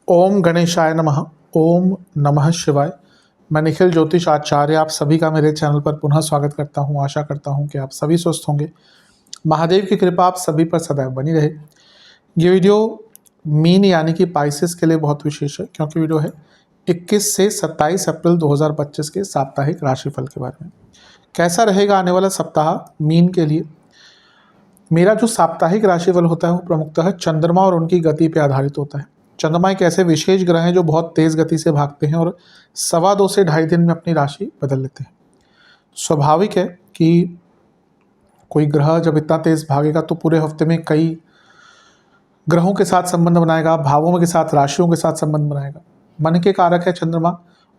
ओम गणेशाय नमः। ओम नमः शिवाय। मैं निखिल ज्योतिष आचार्य आप सभी का मेरे चैनल पर पुनः स्वागत करता हूं। आशा करता हूं कि आप सभी स्वस्थ होंगे। महादेव की कृपा आप सभी पर सदैव बनी रहे। ये वीडियो मीन यानी कि पाइसेस के लिए बहुत विशेष है, क्योंकि वीडियो है 21 से 27 अप्रैल 2025 के साप्ताहिक राशिफल के बारे में। कैसा रहेगा आने वाला सप्ताह मीन के लिए। मेरा जो साप्ताहिक राशिफल होता है वो प्रमुखतः चंद्रमा और उनकी गति पर आधारित होता है। चंद्रमा एक ऐसे विशेष ग्रह हैं जो बहुत तेज गति से भागते हैं और 2.25 से 2.5 दिन में अपनी राशि बदल लेते हैं। स्वाभाविक है कि कोई ग्रह जब इतना तेज भागेगा तो पूरे हफ्ते में कई ग्रहों के साथ संबंध बनाएगा, भावों के साथ, राशियों के साथ संबंध बनाएगा। मन के कारक है चंद्रमा,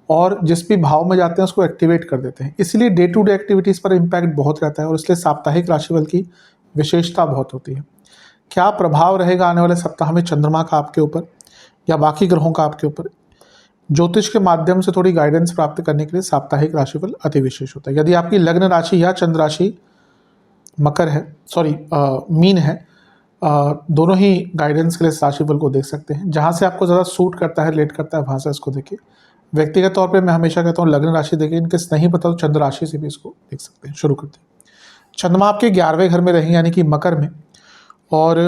और जिस भी भाव में जाते हैं उसको एक्टिवेट कर देते हैं। इसलिए डे टू डे एक्टिविटीज़ पर इम्पैक्ट बहुत रहता है और इसलिए साप्ताहिक राशिफल की विशेषता बहुत होती है। क्या प्रभाव रहेगा आने वाले सप्ताह में चंद्रमा का आपके ऊपर या बाकी ग्रहों का आपके ऊपर, ज्योतिष के माध्यम से थोड़ी गाइडेंस प्राप्त करने के लिए साप्ताहिक राशिफल अति विशेष होता है। यदि आपकी लग्न राशि या चंद्र राशि मकर है, मीन है, दोनों ही गाइडेंस के लिए इस राशिफल को देख सकते हैं। जहां से आपको ज़्यादा सूट करता है, रिलेट करता है, वहां से इसको देखिए। व्यक्तिगत तौर पर मैं हमेशा कहता हूँ लग्न राशि देखिए, इनकेस नहीं पता तो चंद्र राशि से भी इसको देख सकते हैं। शुरू करते हैं। चंद्रमा आपके 11वें घर में रहेंगे यानी कि मकर में, और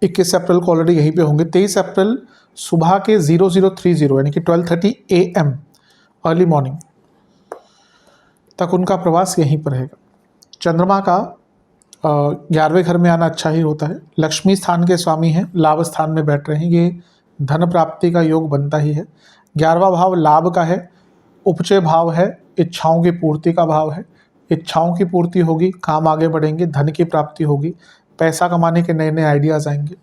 21 अप्रैल को ऑलरेडी यहीं पे होंगे। 23 अप्रैल सुबह के 0030 यानी कि 12:30 AM अर्ली मॉर्निंग तक उनका प्रवास यहीं पर रहेगा। चंद्रमा का 11वें घर में आना अच्छा ही होता है। लक्ष्मी स्थान के स्वामी हैं, लाभ स्थान में बैठ रहे हैं, ये धन प्राप्ति का योग बनता ही है। 11वां भाव लाभ का है, उपचय भाव है, इच्छाओं की पूर्ति का भाव है। इच्छाओं की पूर्ति होगी, काम आगे बढ़ेंगे, धन की प्राप्ति होगी, पैसा कमाने के नए नए आइडियाज़ आएंगे।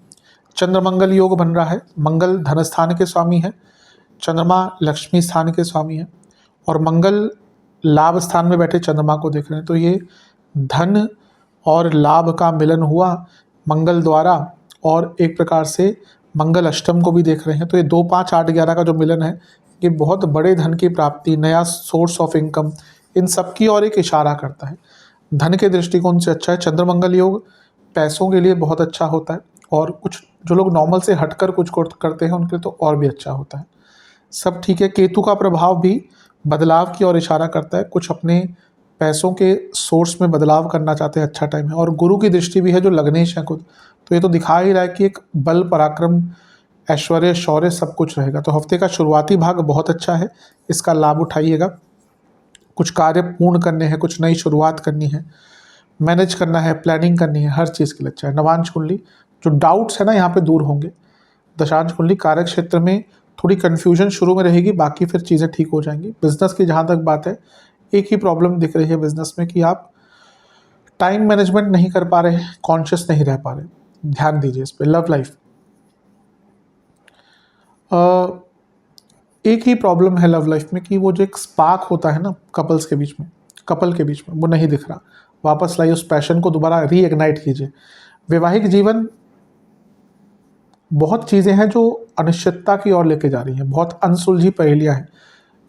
चंद्र मंगल योग बन रहा है। मंगल धन स्थान के स्वामी है, चंद्रमा लक्ष्मी स्थान के स्वामी है, और मंगल लाभ स्थान में बैठे चंद्रमा को देख रहे हैं। तो ये धन और लाभ का मिलन हुआ मंगल द्वारा, और एक प्रकार से मंगल अष्टम को भी देख रहे हैं। तो ये 2, 5, 8, 11 का जो मिलन है, ये बहुत बड़े धन की प्राप्ति, नया सोर्स ऑफ इनकम, इन सब की और एक इशारा करता है। धन के दृष्टिकोण से अच्छा है। चंद्र मंगल योग पैसों के लिए बहुत अच्छा होता है, और कुछ जो लोग नॉर्मल से हटकर कुछ करते हैं उनके लिए तो और भी अच्छा होता है। सब ठीक है। केतु का प्रभाव भी बदलाव की ओर इशारा करता है। कुछ अपने पैसों के सोर्स में बदलाव करना चाहते हैं, अच्छा टाइम है। और गुरु की दृष्टि भी है जो लग्नेश है खुद, तो ये तो दिखा ही रहा है कि एक बल, पराक्रम, ऐश्वर्य, शौर्य सब कुछ रहेगा। तो हफ्ते का शुरुआती भाग बहुत अच्छा है, इसका लाभ उठाइएगा। कुछ कार्य पूर्ण करने हैं, कुछ नई शुरुआत करनी है, मैनेज करना है, प्लानिंग करनी है, हर चीज़ के लिए अच्छा है। नवांश कुंडली जो डाउट्स है ना यहाँ पे दूर होंगे। दशांश कुंडली कार्य क्षेत्र में थोड़ी कन्फ्यूजन शुरू में रहेगी, बाकी फिर चीज़ें ठीक हो जाएंगी। बिजनेस की जहाँ तक बात है, एक ही प्रॉब्लम दिख रही है बिजनेस में कि आप टाइम मैनेजमेंट नहीं कर पा रहे, कॉन्शियस नहीं रह पा रहे, ध्यान दीजिए इस पर। लव लाइफ एक ही प्रॉब्लम है लव लाइफ में कि वो जो एक स्पार्क होता है ना कपल के बीच में वो नहीं दिख रहा। वापस लाइए उस पैशन को, दोबारा रीइग्नाइट कीजिए। वैवाहिक जीवन बहुत चीज़ें हैं जो अनिश्चितता की ओर लेके जा रही हैं, बहुत अनसुलझी पहेलियां हैं,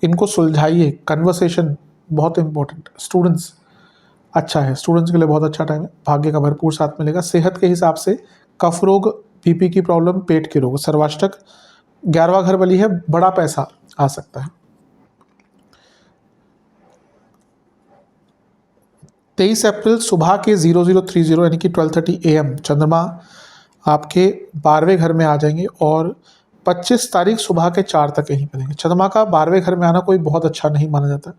इनको सुलझाइए। कन्वर्सेशन बहुत इंपॉर्टेंट। स्टूडेंट्स अच्छा है, स्टूडेंट्स के लिए बहुत अच्छा टाइम है, भाग्य का भरपूर साथ मिलेगा। सेहत के हिसाब से कफ रोग, बीपी की प्रॉब्लम, पेट के रोग, सर्वाष्टक 11वां घर बली है, बड़ा पैसा आ सकता है। 23 अप्रैल सुबह के 0030 यानी कि 12:30 AM चंद्रमा आपके 12वें घर में आ जाएंगे, और 25 तारीख सुबह के 4 तक यहीं पर रहेंगे। चंद्रमा का 12वें घर में आना कोई बहुत अच्छा नहीं माना जाता।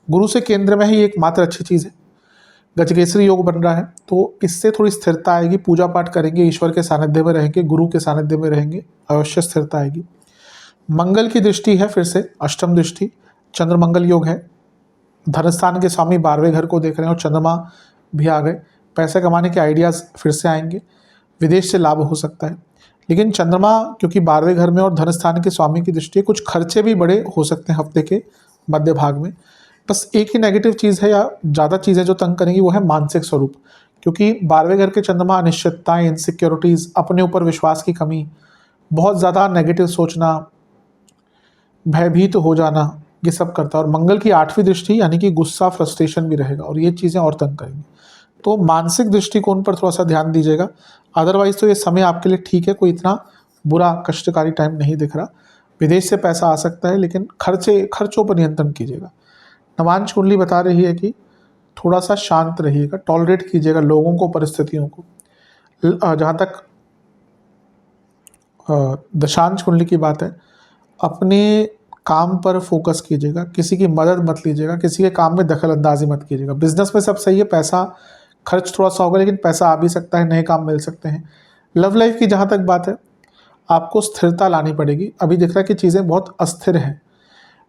गुरु से केंद्र में ही एकमात्र अच्छी चीज़ है। गजकेसरी योग बन रहा है, तो इससे थोड़ी स्थिरता आएगी। पूजा पाठ करेंगे, ईश्वर के सानिध्य में रहेंगे, गुरु के सानिध्य में रहेंगे, अवश्य स्थिरता आएगी। मंगल की दृष्टि है, फिर से अष्टम दृष्टि, चंद्र मंगल योग है। धनस्थान के स्वामी 12वें घर को देख रहे हैं और चंद्रमा भी आ गए। पैसे कमाने के आइडियाज़ फिर से आएंगे, विदेश से लाभ हो सकता है। लेकिन चंद्रमा क्योंकि 12वें घर में और धनस्थान के स्वामी की दृष्टि है, कुछ खर्चे भी बड़े हो सकते हैं हफ्ते के मध्य भाग में। बस एक ही नेगेटिव चीज़ है, या ज़्यादा चीज़ें जो तंग करेंगी, वो है मानसिक स्वरूप। क्योंकि 12वें घर के चंद्रमा अनिश्चितताएं, इनसिक्योरिटीज़, अपने ऊपर विश्वास की कमी, बहुत ज़्यादा नेगेटिव सोचना, भयभीत हो जाना, ये सब करता है। और मंगल की 8वीं दृष्टि यानी कि गुस्सा, फ्रस्ट्रेशन भी रहेगा, और ये चीज़ें और तंग करेंगी। तो मानसिक दृष्टिकोण पर थोड़ा सा ध्यान दीजिएगा। अदरवाइज तो ये समय आपके लिए ठीक है, कोई इतना बुरा कष्टकारी टाइम नहीं दिख रहा। विदेश से पैसा आ सकता है, लेकिन खर्चों पर नियंत्रण कीजिएगा। नवांश कुंडली बता रही है कि थोड़ा सा शांत रहिएगा, टॉलरेट कीजिएगा लोगों को, परिस्थितियों को। जहाँ तक दशांश कुंडली की बात है, अपने काम पर फोकस कीजिएगा, किसी की मदद मत लीजिएगा, किसी के काम में दखल अंदाजी मत कीजिएगा। बिजनेस में सब सही है, पैसा खर्च थोड़ा सा होगा, लेकिन पैसा आ भी सकता है, नए काम मिल सकते हैं। लव लाइफ की जहाँ तक बात है, आपको स्थिरता लानी पड़ेगी। अभी दिख रहा है कि चीज़ें बहुत अस्थिर हैं।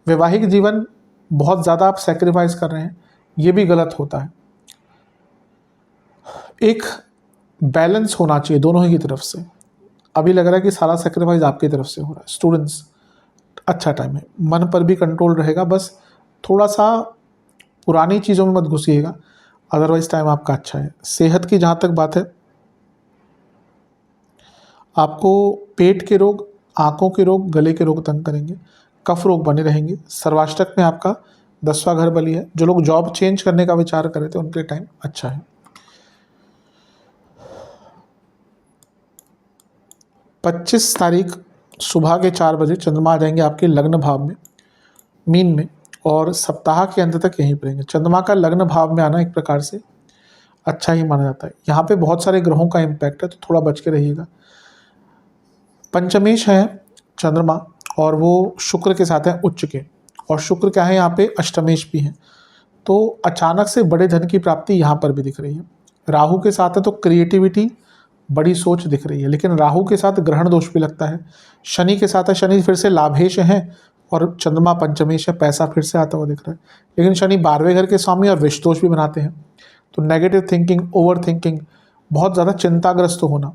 वैवाहिक जीवन बहुत ज़्यादा आप सेक्रीफाइस कर रहे हैं, ये भी गलत होता है। एक बैलेंस होना चाहिए दोनों ही की तरफ से। अभी लग रहा है कि सारा सेक्रीफाइस आपकी तरफ से हो रहा है। स्टूडेंट्स, अच्छा टाइम है, मन पर भी कंट्रोल रहेगा, बस थोड़ा सा पुरानी चीज़ों में मत घुसिएगा, अदरवाइज टाइम आपका अच्छा है। सेहत की जहाँ तक बात है, आपको पेट के रोग, आँखों के रोग, गले के रोग तंग करेंगे, कफ रोग बने रहेंगे। सर्वाष्टक में आपका 10वां घर बली है। जो लोग जॉब चेंज करने का विचार कर रहे थे उनके टाइम अच्छा है। 25 तारीख सुबह के 4 बजे चंद्रमा आ जाएंगे आपके लग्न भाव में, मीन में, और सप्ताह के अंत तक यहीं पर रहेंगे। चंद्रमा का लग्न भाव में आना एक प्रकार से अच्छा ही माना जाता है। यहाँ पे बहुत सारे ग्रहों का इम्पैक्ट है, तो थोड़ा बच के रहिएगा। पंचमेश है चंद्रमा, और वो शुक्र के साथ है उच्च के, और शुक्र क्या है यहाँ पे अष्टमेश भी है, तो अचानक से बड़े धन की प्राप्ति यहाँ पर भी दिख रही है। राहु के साथ है तो क्रिएटिविटी, बड़ी सोच दिख रही है, लेकिन राहु के साथ ग्रहण दोष भी लगता है। शनि के साथ है, शनि फिर से लाभेश है और चंद्रमा पंचमेश है, पैसा फिर से आता हुआ दिख रहा है। लेकिन शनि 12वें घर के स्वामी और विष दोष भी बनाते हैं, तो नेगेटिव थिंकिंग, ओवर थिंकिंग, बहुत ज़्यादा चिंताग्रस्त होना।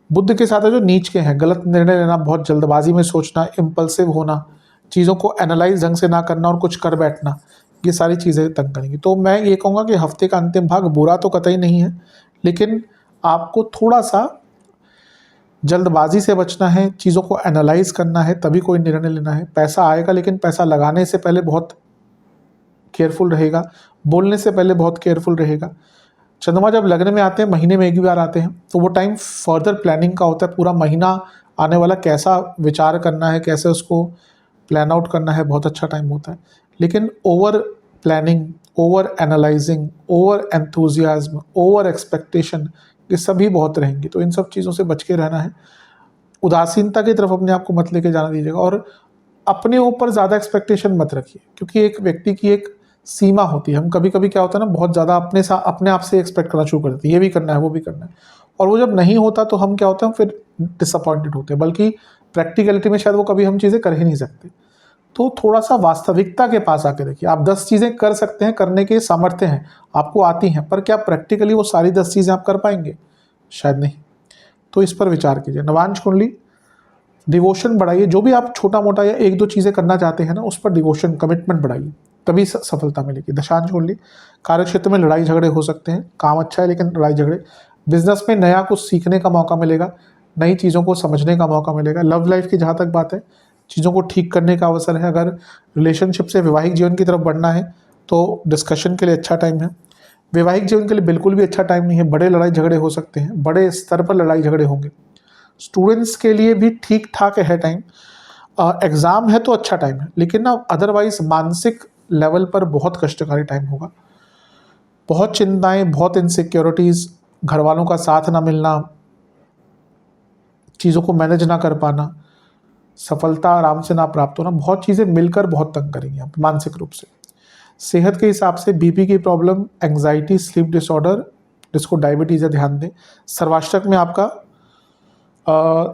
बुध के साथ है जो नीच के हैं, गलत निर्णय लेना, बहुत जल्दबाजी में सोचना, इम्पल्सिव होना, चीज़ों को एनालाइज ढंग से ना करना और कुछ कर बैठना, ये सारी चीज़ें तंग करेंगी। तो मैं ये कहूँगा कि हफ्ते का अंतिम भाग बुरा तो कतई नहीं है, लेकिन आपको थोड़ा सा जल्दबाजी से बचना है, चीज़ों को एनालाइज करना है, तभी कोई निर्णय लेना है। पैसा आएगा, लेकिन पैसा लगाने से पहले बहुत केयरफुल रहेगा, बोलने से पहले बहुत केयरफुल रहेगा। चंद्रमा जब लग्न में आते हैं, महीने में एक बार आते हैं, तो वो टाइम फर्दर प्लानिंग का होता है। पूरा महीना आने वाला कैसा विचार करना है, कैसे उसको प्लान आउट करना है, बहुत अच्छा टाइम होता है। लेकिन over planning, over analysing, over enthusiasm, over expectation, ये सभी बहुत रहेंगी, तो इन सब चीज़ों से बच के रहना है। उदासीनता की तरफ अपने आप को मत लेके जाना दीजिएगा, और अपने ऊपर ज़्यादा एक्सपेक्टेशन मत रखिए, क्योंकि एक व्यक्ति की एक सीमा होती है। हम कभी कभी क्या होता है ना, बहुत ज़्यादा अपने आप से एक्सपेक्ट करना शुरू कर देते हैं, ये भी करना है, वो भी करना है, और वो जब नहीं होता तो हम क्या होता है, फिर डिसअपॉइंटेड होते हैं। बल्कि प्रैक्टिकलिटी में शायद वो कभी हम चीज़ें कर ही नहीं सकते। तो थोड़ा सा वास्तविकता के पास आके देखिए। आप 10 चीज़ें कर सकते हैं, करने के सामर्थ्य हैं, आपको आती हैं, पर क्या प्रैक्टिकली वो सारी 10 चीज़ें आप कर पाएंगे? शायद नहीं। तो इस पर विचार कीजिए। नवांश कुंडली, डिवोशन बढ़ाइए। जो भी आप छोटा मोटा या 1-2 चीज़ें करना चाहते हैं ना, उस पर डिवोशन, कमिटमेंट बढ़ाइए, तभी सफलता मिलेगी। दशांश कुंडली, कार्यक्षेत्र में लड़ाई झगड़े हो सकते हैं, काम अच्छा है लेकिन लड़ाई झगड़े। बिजनेस में नया कुछ सीखने का मौका मिलेगा, नई चीज़ों को समझने का मौका मिलेगा। लव लाइफ की जहाँ तक बात है, चीज़ों को ठीक करने का अवसर है। अगर रिलेशनशिप से वैवाहिक जीवन की तरफ बढ़ना है तो डिस्कशन के लिए अच्छा टाइम है। वैवाहिक जीवन के लिए बिल्कुल भी अच्छा टाइम नहीं है, बड़े लड़ाई झगड़े हो सकते हैं, बड़े स्तर पर लड़ाई झगड़े होंगे। स्टूडेंट्स के लिए भी ठीक ठाक है टाइम। एग्ज़ाम है तो अच्छा टाइम है, लेकिन ना अदरवाइज मानसिक लेवल पर बहुत कष्टकारी टाइम होगा। बहुत चिंताएं, बहुत इनसिक्योरिटीज़, घर वालों का साथ ना मिलना, चीज़ों को मैनेज ना कर पाना, सफलता आराम से ना प्राप्त होना, बहुत चीज़ें मिलकर बहुत तंग करेंगी आप मानसिक रूप से। सेहत के हिसाब से बीपी की प्रॉब्लम, एंग्जाइटी, स्लीप डिसऑर्डर, जिसको डायबिटीज़ है, ध्यान दें। सर्वाष्टक में आपका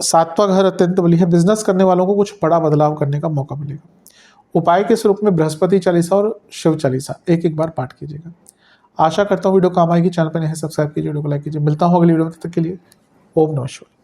7वां घर अत्यंत बली है। बिजनेस करने वालों को कुछ बड़ा बदलाव करने का मौका मिलेगा। उपाय के स्वरूप में बृहस्पति चालीसा और शिव चालीसा एक बार पाठ कीजिएगा। आशा करता हूँ वीडियो काम आएगी। चैनल पर नहीं है, सब्सक्राइब कीजिए, वीडियो को लाइक कीजिए। मिलता हूँ अगली वीडियो में, तब तक के लिए ओम नमः शिवाय।